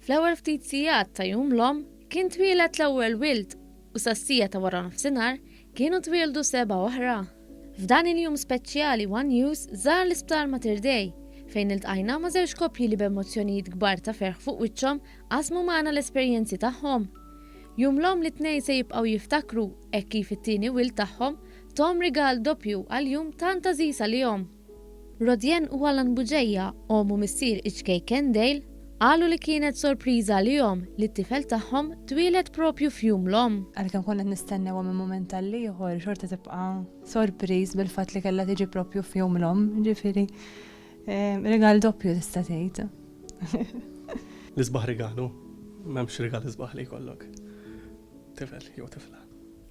Fl-ewwel ftit sigħat ta' jum l-om kien twieled l-ewwel wild u sassija ta' wara nofsinhar kienu twieldu 7 oħra. F'dan il-jum speċjali One News żar l-Isptar Mater Dei fejn iltqajna ma' żewġ koppji li b'emozzjonijiet kbar ta' ferħ fuq wiċċhom qasmu magħna l-esperjenzi tagħhom. Jum l-om li tnejn se jibqgħu jiftakru hekk kif it-tieni wild tagħhom tom rigal doppju għal-jum tant għażiż għalihom. Rodjen u Alan Buġejja, omu missier iċkej Kendale, qalu li kienet sorpriża għalihom li t-tifel tagħhom twieled propju f'jum l-om. Għalkemm konna nistennew minn mument tal-ieħor xorta tibqa' sorpriż bil-fatt li kellha tiġi propju f'jum l-om, ġifieri rigal doppju tista' tgħid. L-isbaħ rigalu, m'hemmx rigal isbaħ li jkollok. Tifel jew tifla.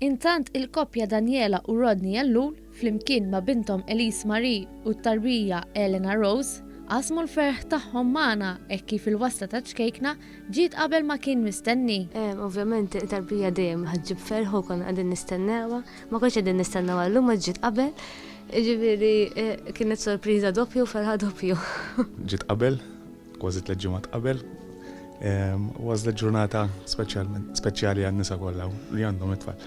Intant il-koppja Daniela u Rodney Allul, flimkien ma' bintom Elise Marie u t-tarbija Elena Rose, qasmu l-ferħ tagħhom magħna hekk kif il-wasla ta' ċkejkna ġiet qabel ma kien mistenni. Ovvjament it-tarbija dejjem ħaġġib ferħ u konna qegħdin nistennewha, ma kontx qegħdin nistennewha llum ma ġiet qabel. Ġifieri kienet sorpriża doppju u ferħa doppju. Ġiet qabel, kważi 3 ġimgħat qabel. Waslet ġurnata speċjali għan-nisa kollha li għandhom it-tfal.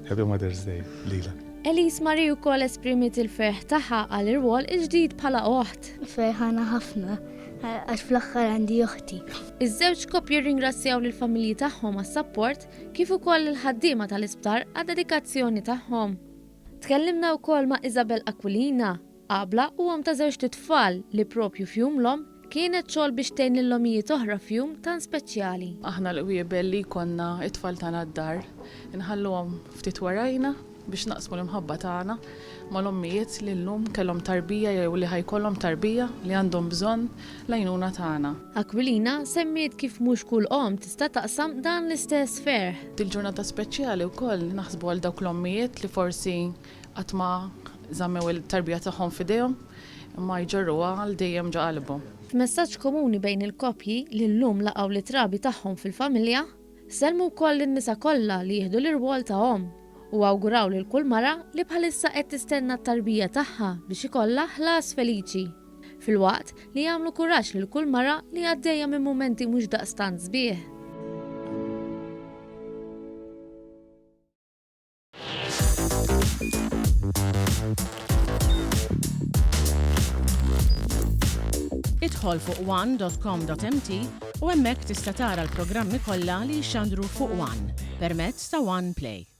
Happy Mother's Day lila. Elise Marie wkoll esprimiet il-ferħ tagħha għal ir-rwol il-ġdid bħala oħt. Ferħana ħafna għax fl-aħħar għandi uħti. Iż-żewġ koppji rringrazzjaw lill-familji tagħhom għas-sapport kif ukoll il-ħaddiema tal-isptar għad-dedikazzjoni tagħhom. Tkellimna wkoll ma' Isabel Aquilina, qabla u ta' żewġ tfal li propju f'jum l-om kienet xogħol biex tgħin lill-omijiet oħra f'jum tan speċjali. Aħna l-qwiebel li konna it-tfal tagħna d-dar, inħalluhom ftit warajna biex naqsmu l-imħabba tagħna mal-ommijiet li llum kellhom tarbija jew li ħajkollhom tarbija li għandhom bżonn l-għajnuna tagħna. Aquilina semmiet kif mhux kull tista' taqsam dan l-istess ferħ. Dil-ġurnata speċjali wkoll naħsbu għal dawk l-ommijiet li forsi qatt ma żammew il-tarbija tagħhom f'idejhom imma jġorruha għal dejjem ġo qalbhom. F'messaġġ komuni bejn il-koppji li llum laqgħu l-itrabi tagħhom fil-familja, sellmu wkoll lin-nisa kollha li jieħdu l-irwol tagħhom u awguraw lil kull mara li bħalissa qed tistenna t-tarbija tagħha biex ikollha ħlas feliċi. Filwaqt li jagħmlu kuraġġ lil kull mara li għaddejja minn mumenti mhux daqstant sbieħ. Idħol fuq one.com.mt u hemmhekk tista' tara l-programmi kollha li jxandru fuq One permezz ta' One Play.